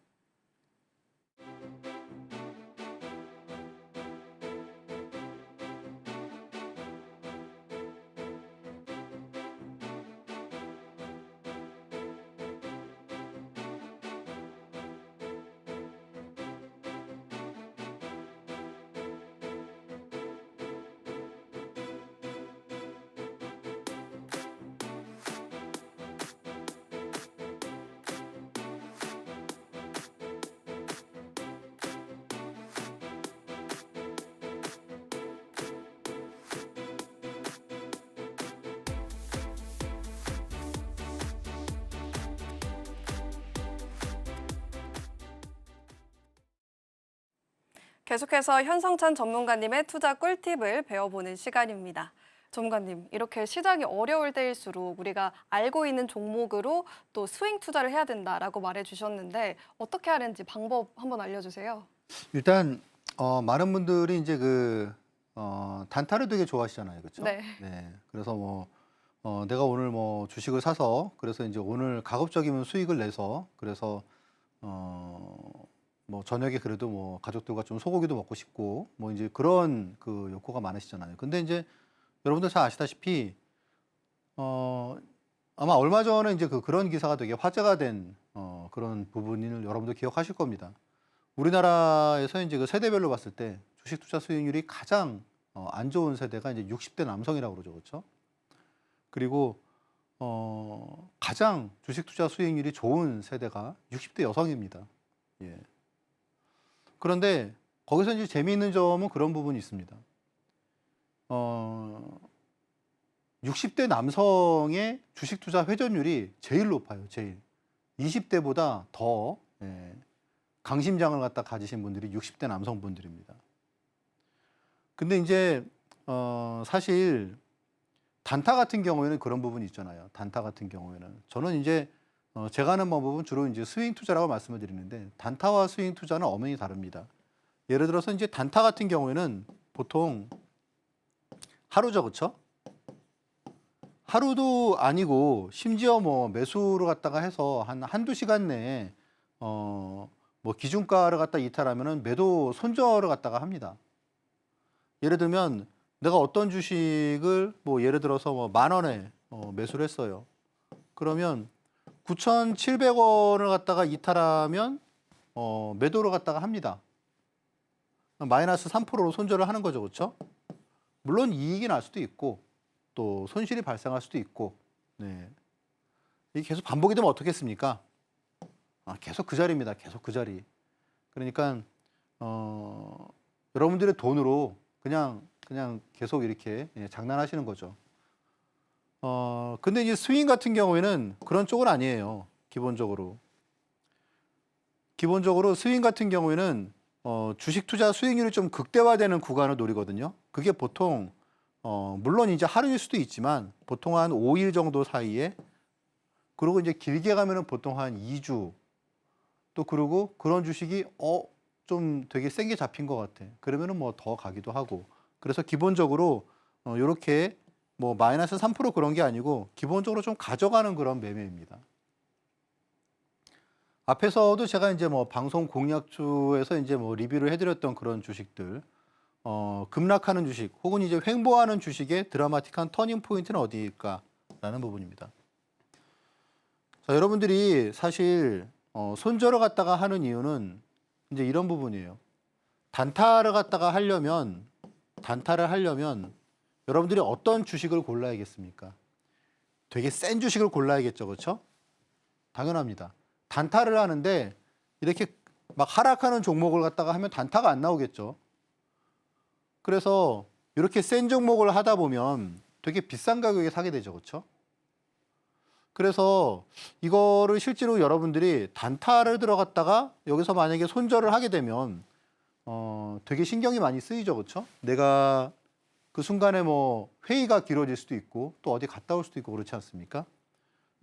계속해서 현성찬 전문가님의 투자 꿀팁을 배워보는 시간입니다. 전문가님, 이렇게 시장이 어려울 때일수록 우리가 알고 있는 종목으로 또 스윙 투자를 해야 된다라고 말해주셨는데 어떻게 하는지 방법 한번 알려주세요. 일단 많은 분들이 이제 단타를 되게 좋아하시잖아요, 그렇죠? 네. 네. 그래서 내가 오늘 주식을 사서 그래서 이제 오늘 가급적이면 수익을 내서 그래서 저녁에 그래도 가족들과 좀 소고기도 먹고 싶고 이제 그런 그 욕구가 많으시잖아요. 근데 이제 여러분들 잘 아시다시피 아마 얼마 전에 이제 그런 기사가 되게 화제가 된 그런 부분을 여러분들 기억하실 겁니다. 우리나라에서 이제 그 세대별로 봤을 때 주식 투자 수익률이 가장 안 좋은 세대가 이제 60대 남성이라고 그러죠, 그렇죠? 그리고 가장 주식 투자 수익률이 좋은 세대가 60대 여성입니다. 예. 그런데 거기서 이제 재미있는 점은 그런 부분이 있습니다. 60대 남성의 주식 투자 회전율이 제일 높아요, 제일. 20대보다 더 강심장을 갖다 가지신 분들이 60대 남성분들입니다. 근데 이제 사실 단타 같은 경우에는 그런 부분이 있잖아요. 단타 같은 경우에는 저는 이제 제가 하는 방법은 주로 이제 스윙 투자라고 말씀을 드리는데 단타와 스윙 투자는 엄연히 다릅니다. 예를 들어서 이제 단타 같은 경우에는 보통 하루죠, 그렇죠? 하루도 아니고 심지어 매수를 갖다가 해서 한두 시간 내에 기준가를 갖다 이탈하면은 매도 손절을 갖다가 합니다. 예를 들면 내가 어떤 주식을 예를 들어서 10,000원에 매수를 했어요. 그러면 9,700원을 갖다가 이탈하면 매도를 갖다가 합니다. 마이너스 3%로 손절을 하는 거죠, 그렇죠? 물론 이익이 날 수도 있고 또 손실이 발생할 수도 있고, 네. 이게 계속 반복이 되면 어떻겠습니까? 계속 그 자리입니다. 계속 그 자리. 그러니까 여러분들의 돈으로 그냥 계속 이렇게 장난하시는 거죠. 근데 이제 스윙 같은 경우에는 그런 쪽은 아니에요. 기본적으로 스윙 같은 경우에는 주식 투자 수익률이 좀 극대화되는 구간을 노리거든요. 그게 보통 물론 이제 하루일 수도 있지만 보통 한 5일 정도 사이에, 그리고 이제 길게 가면은 보통 한 2주, 또 그리고 그런 주식이 좀 되게 센 게 잡힌 것 같아. 그러면은 더 가기도 하고. 그래서 기본적으로 요렇게 마이너스 3% 그런 게 아니고 기본적으로 좀 가져가는 그런 매매입니다. 앞에서도 제가 이제 방송 공약주에서 이제 리뷰를 해드렸던 그런 주식들, 급락하는 주식 혹은 이제 횡보하는 주식의 드라마틱한 터닝 포인트는 어디일까라는 부분입니다. 자, 여러분들이 사실 손절을 갖다가 하는 이유는 이제 이런 부분이에요. 단타를 갖다가 하려면 여러분들이 어떤 주식을 골라야겠습니까? 되게 센 주식을 골라야겠죠, 그렇죠? 당연합니다. 단타를 하는데 이렇게 막 하락하는 종목을 갖다가 하면 단타가 안 나오겠죠. 그래서 이렇게 센 종목을 하다 보면 되게 비싼 가격에 사게 되죠, 그렇죠? 그래서 이거를 실제로 여러분들이 단타를 들어갔다가 여기서 만약에 손절을 하게 되면 되게 신경이 많이 쓰이죠, 그렇죠? 내가 그 순간에 회의가 길어질 수도 있고 또 어디 갔다 올 수도 있고 그렇지 않습니까?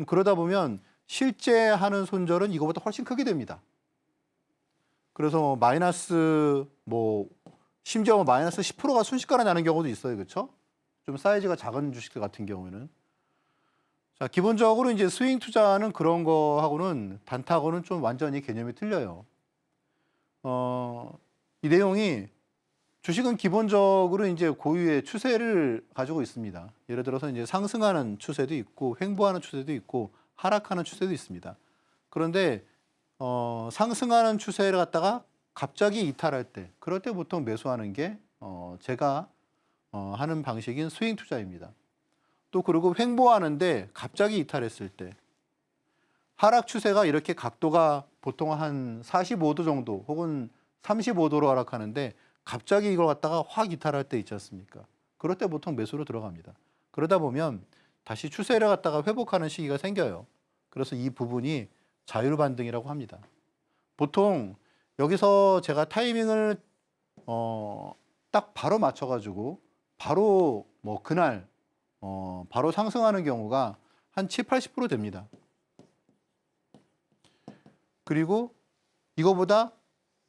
그러다 보면 실제 하는 손절은 이거보다 훨씬 크게 됩니다. 그래서 마이너스 심지어 마이너스 10%가 순식간에 나는 경우도 있어요, 그렇죠? 좀 사이즈가 작은 주식들 같은 경우에는. 자, 기본적으로 이제 스윙 투자는 그런 거하고는 단타하고는 좀 완전히 개념이 틀려요. 이 내용이 주식은 기본적으로 이제 고유의 추세를 가지고 있습니다. 예를 들어서 이제 상승하는 추세도 있고 횡보하는 추세도 있고 하락하는 추세도 있습니다. 그런데 상승하는 추세를 갖다가 갑자기 이탈할 때, 그럴 때 보통 매수하는 게 제가 하는 방식인 스윙 투자입니다. 또 그리고 횡보하는데 갑자기 이탈했을 때, 하락 추세가 이렇게 각도가 보통 한 45도 정도 혹은 35도로 하락하는데 갑자기 이걸 갖다가 확 이탈할 때 있지 않습니까? 그럴 때 보통 매수로 들어갑니다. 그러다 보면 다시 추세를 갖다가 회복하는 시기가 생겨요. 그래서 이 부분이 자율반등이라고 합니다. 보통 여기서 제가 타이밍을 딱 바로 맞춰가지고 바로 뭐 그날 바로 상승하는 경우가 한 7, 80% 됩니다. 그리고 이거보다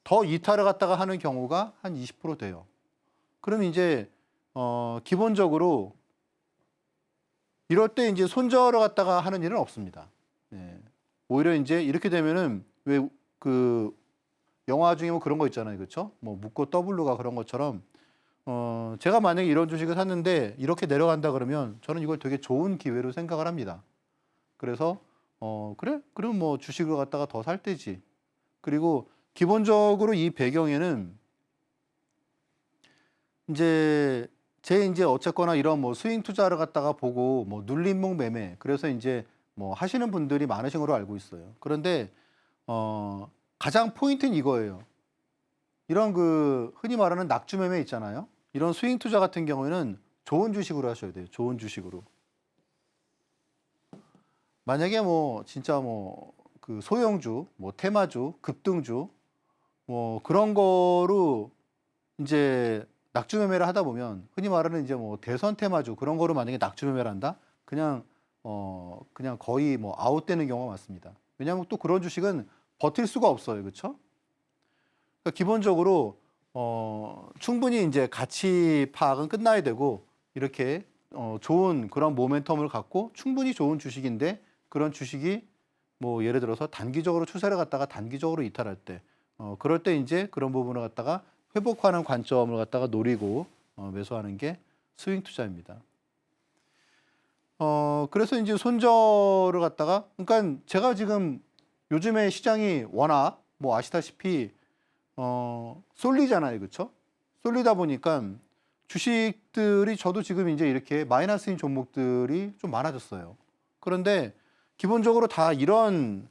더 이탈을 갖다가 하는 경우가 한 20% 돼요. 그럼 이제 기본적으로 이럴 때 이제 손절을 갖다가 하는 일은 없습니다. 네. 오히려 이제 이렇게 되면은 왜 그 영화 중에 뭐 그런 거 있잖아요, 그렇죠? 뭐 묻고 더블로가 그런 것처럼 제가 만약에 이런 주식을 샀는데 이렇게 내려간다 그러면 저는 이걸 되게 좋은 기회로 생각을 합니다. 그래서 그래? 그럼 뭐 주식을 갖다가 더 살 때지. 그리고 기본적으로 이 배경에는 이제 이제 어쨌거나 이런 뭐 스윙 투자를 갖다가 보고 뭐 눌림목 매매 그래서 이제 뭐 하시는 분들이 많으신 걸로 알고 있어요. 그런데 가장 포인트는 이거예요. 이런 그 흔히 말하는 낙주 매매 있잖아요. 이런 스윙 투자 같은 경우에는 좋은 주식으로 하셔야 돼요. 좋은 주식으로. 만약에 뭐 진짜 뭐 그 소형주, 뭐 테마주, 급등주 뭐 그런 거로 이제 낙주 매매를 하다 보면 흔히 말하는 이제 뭐 대선 테마주 그런 거로 만약에 낙주 매매를 한다? 그냥 그냥 거의 뭐 아웃되는 경우가 많습니다. 왜냐하면 또 그런 주식은 버틸 수가 없어요. 그렇죠? 그러니까 기본적으로 충분히 이제 가치 파악은 끝나야 되고 이렇게 좋은 그런 모멘텀을 갖고 충분히 좋은 주식인데 그런 주식이 뭐 예를 들어서 단기적으로 추세를 갖다가 단기적으로 이탈할 때 그럴 때 이제 그런 부분을 갖다가 회복하는 관점을 갖다가 노리고 매수하는 게 스윙 투자입니다. 그래서 이제 손절을 갖다가 그러니까 제가 지금 요즘에 시장이 워낙 뭐 아시다시피 쏠리잖아요. 그렇죠? 쏠리다 보니까 주식들이 저도 지금 이제 이렇게 마이너스인 종목들이 좀 많아졌어요. 그런데 기본적으로 다 이런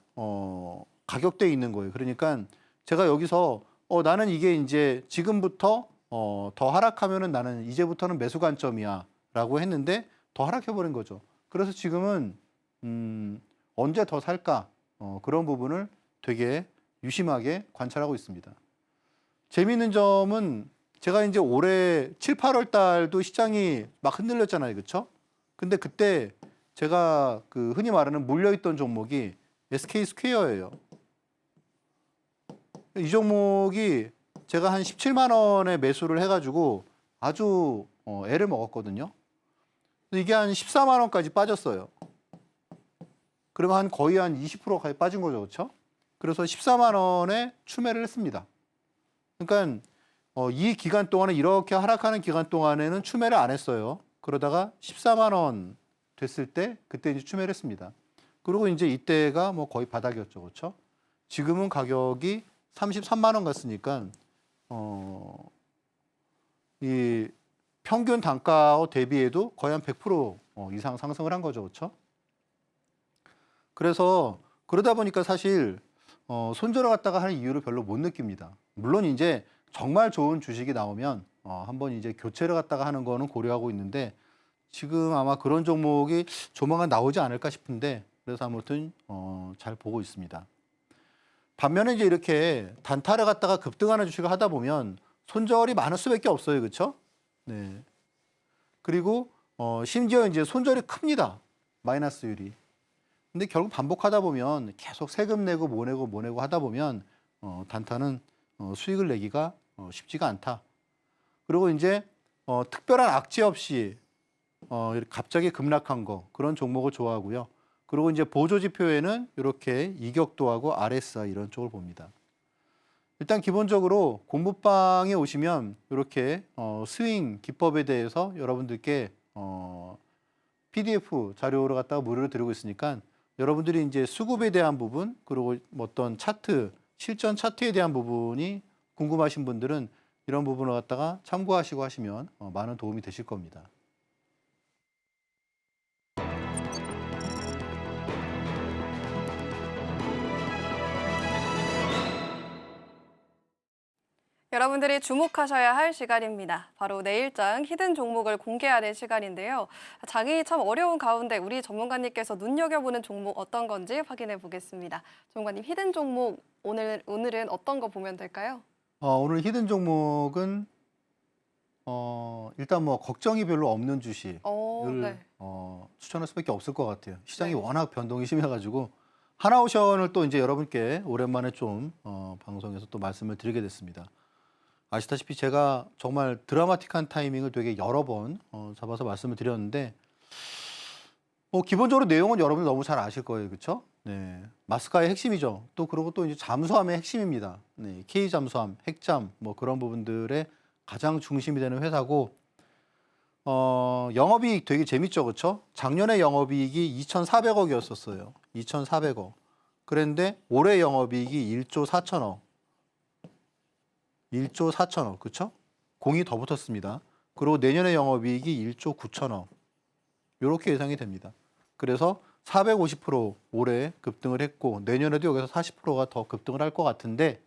가격대에 있는 거예요. 그러니까 제가 여기서 나는 이게 이제 지금부터 더 하락하면은 나는 이제부터는 매수 관점이야 라고 했는데 더 하락해 버린 거죠. 그래서 지금은 언제 더 살까 그런 부분을 되게 유심하게 관찰하고 있습니다. 재미있는 점은 제가 이제 올해 7, 8월 달도 시장이 막 흔들렸잖아요. 그렇죠? 근데 그때 제가 그 흔히 말하는 물려있던 종목이 SK 스퀘어예요. 이 종목이 제가 한 17만 원에 매수를 해가지고 아주 애를 먹었거든요. 이게 한 14만 원까지 빠졌어요. 그러면 한 거의 한 20%까지 빠진 거죠. 그렇죠? 그래서 14만 원에 추매를 했습니다. 그러니까 이 기간 동안에 이렇게 하락하는 기간 동안에는 추매를 안 했어요. 그러다가 14만 원 됐을 때 그때 이제 추매를 했습니다. 그리고 이제 이때가 뭐 거의 바닥이었죠. 그렇죠? 지금은 가격이 33만 원 갔으니까 이 평균 단가 대비해도 거의 한 100% 이상 상승을 한 거죠. 그렇죠? 그래서 그러다 보니까 사실 손절을 갖다가 하는 이유를 별로 못 느낍니다. 물론 이제 정말 좋은 주식이 나오면 한번 이제 교체를 갖다가 하는 거는 고려하고 있는데 지금 아마 그런 종목이 조만간 나오지 않을까 싶은데 그래서 아무튼 잘 보고 있습니다. 반면에 이제 이렇게 단타를 갖다가 급등하는 주식을 하다 보면 손절이 많을 수밖에 없어요. 그렇죠? 네. 그리고 심지어 이제 손절이 큽니다. 마이너스율이. 근데 결국 반복하다 보면 계속 세금 내고 뭐 내고 하다 보면 단타는 수익을 내기가 쉽지가 않다. 그리고 이제 특별한 악재 없이 이렇게 갑자기 급락한 거 그런 종목을 좋아하고요. 그리고 이제 보조 지표에는 이렇게 이격도하고 RSI 이런 쪽을 봅니다. 일단 기본적으로 공부방에 오시면 이렇게 스윙 기법에 대해서 여러분들께 PDF 자료를 갖다가 무료로 드리고 있으니까 여러분들이 이제 수급에 대한 부분 그리고 어떤 차트 실전 차트에 대한 부분이 궁금하신 분들은 이런 부분을 갖다가 참고하시고 하시면 많은 도움이 되실 겁니다. 여러분들이 주목하셔야 할 시간입니다. 바로 내일장 히든 종목을 공개하는 시간인데요. 장이 참 어려운 가운데 우리 전문가님께서 눈여겨보는 종목 어떤 건지 확인해 보겠습니다. 전문가님, 히든 종목 오늘은 어떤 거 보면 될까요? 오늘 히든 종목은 일단 뭐 걱정이 별로 없는 주식을 네. 추천할 수밖에 없을 것 같아요. 시장이 네. 워낙 변동이 심해가지고 하나오션을 또 이제 여러분께 오랜만에 좀 방송에서 또 말씀을 드리게 됐습니다. 아시다시피 제가 정말 드라마틱한 타이밍을 되게 여러 번 잡아서 말씀을 드렸는데 기본적으로 내용은 여러분들 너무 잘 아실 거예요, 그렇죠? 네, 마스카의 핵심이죠. 또 그리고 또 이제 잠수함의 핵심입니다. 네, K 잠수함, 핵잠 뭐 그런 부분들의 가장 중심이 되는 회사고 영업이익 되게 재밌죠, 그렇죠? 작년에 영업이익이 2,400억이었었어요. 2,400억. 그런데 올해 영업이익이 1조 4천억. 1조 4천억, 그렇죠? 공이 더 붙었습니다. 그리고 내년에 영업이익이 1조 9천억. 이렇게 예상이 됩니다. 그래서 450% 올해 급등을 했고 내년에도 여기서 40%가 더 급등을 할 것 같은데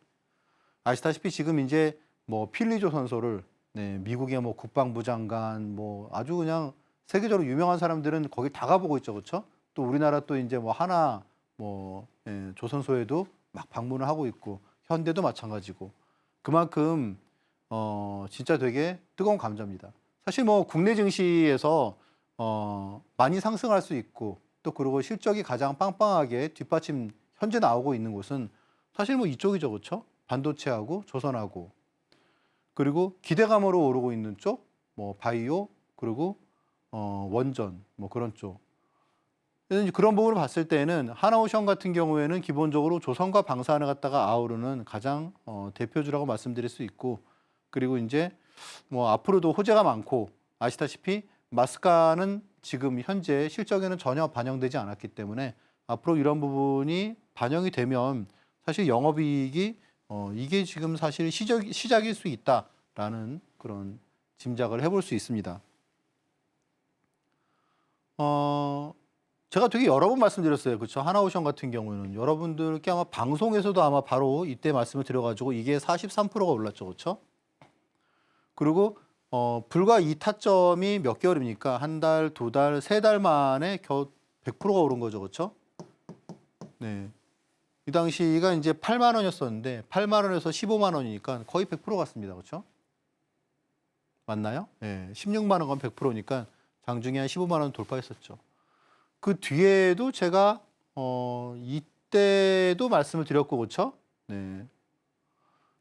아시다시피 지금 이제 뭐 필리조선소를 미국의 뭐 국방부 장관 뭐 아주 그냥 세계적으로 유명한 사람들은 거기 다 가보고 있죠, 그렇죠? 또 우리나라 또 이제 뭐 하나 뭐 조선소에도 막 방문을 하고 있고 현대도 마찬가지고 그만큼 진짜 되게 뜨거운 감자입니다. 사실 뭐 국내 증시에서 많이 상승할 수 있고 또 그리고 실적이 가장 빵빵하게 뒷받침 현재 나오고 있는 곳은 사실 뭐 이쪽이죠, 그렇죠? 반도체하고 조선하고 그리고 기대감으로 오르고 있는 쪽, 뭐 바이오 그리고 원전 뭐 그런 쪽. 그래서 이제 그런 부분을 봤을 때는 하나오션 같은 경우에는 기본적으로 조선과 방사선을 갖다가 아우르는 가장 대표주라고 말씀드릴 수 있고 그리고 이제 뭐 앞으로도 호재가 많고 아시다시피 마스카는 지금 현재 실적에는 전혀 반영되지 않았기 때문에 앞으로 이런 부분이 반영이 되면 사실 영업이익이 이게 지금 사실 시작일 수 있다라는 그런 짐작을 해볼 수 있습니다. 제가 되게 여러 번 말씀드렸어요. 그렇죠? 하나오션 같은 경우는 여러분들께 아마 방송에서도 아마 바로 이때 말씀을 드려가지고 이게 43%가 올랐죠. 그렇죠? 그리고 불과 이 타점이 몇 개월입니까? 한 달, 두 달, 세 달 만에 겨우 100%가 오른 거죠. 그렇죠? 네. 이 당시가 이제 8만 원이었었는데 8만 원에서 15만 원이니까 거의 100% 갔습니다. 그렇죠? 맞나요? 네. 16만 원건 100%니까 장중에 한 15만 원 돌파했었죠. 그 뒤에도 제가 이때도 말씀을 드렸고 그렇죠? 네.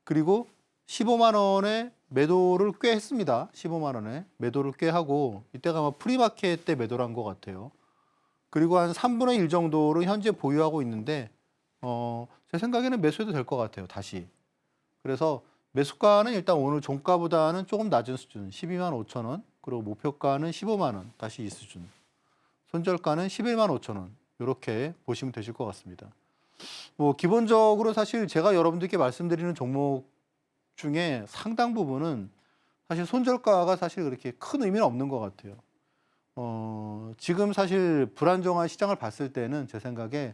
그리고 15만 원에 매도를 꽤 했습니다. 15만 원에 매도를 꽤 하고 이때가 아마 프리마켓 때 매도를 한 것 같아요. 그리고 한 3분의 1 정도를 현재 보유하고 있는데 제 생각에는 매수해도 될 것 같아요. 다시. 그래서 매수가는 일단 오늘 종가보다는 조금 낮은 수준 12만 5천 원 그리고 목표가는 15만 원 다시 이 수준. 손절가는 11만 5천 원 이렇게 보시면 되실 것 같습니다. 뭐 기본적으로 사실 제가 여러분들께 말씀드리는 종목 중에 상당 부분은 사실 손절가가 사실 그렇게 큰 의미는 없는 것 같아요. 지금 사실 불안정한 시장을 봤을 때는 제 생각에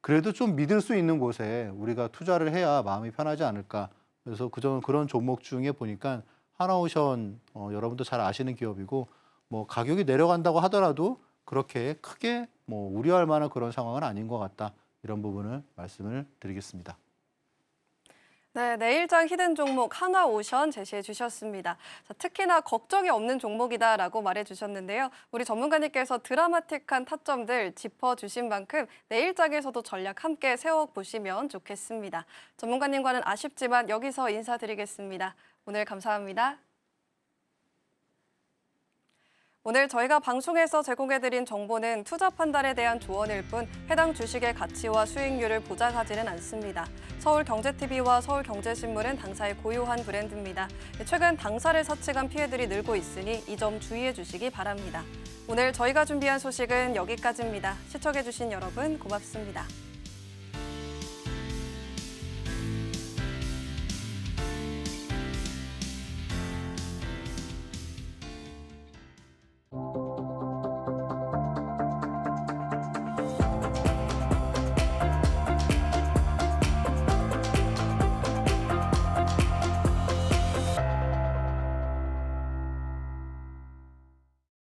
그래도 좀 믿을 수 있는 곳에 우리가 투자를 해야 마음이 편하지 않을까. 그래서 그런 종목 중에 보니까 하나오션 여러분도 잘 아시는 기업이고 뭐 가격이 내려간다고 하더라도 그렇게 크게 뭐 우려할 만한 그런 상황은 아닌 것 같다. 이런 부분을 말씀을 드리겠습니다. 네, 내일장 히든 종목 하나오션 제시해 주셨습니다. 자, 특히나 걱정이 없는 종목이다라고 말해 주셨는데요. 우리 전문가님께서 드라마틱한 타점들 짚어주신 만큼 내일장에서도 전략 함께 세워보시면 좋겠습니다. 전문가님과는 아쉽지만 여기서 인사드리겠습니다. 오늘 감사합니다. 오늘 저희가 방송에서 제공해드린 정보는 투자 판단에 대한 조언일 뿐 해당 주식의 가치와 수익률을 보장하지는 않습니다. 서울경제TV와 서울경제신문은 당사의 고유한 브랜드입니다. 최근 당사를 사측한 피해들이 늘고 있으니 이 점 주의해 주시기 바랍니다. 오늘 저희가 준비한 소식은 여기까지입니다. 시청해주신 여러분 고맙습니다.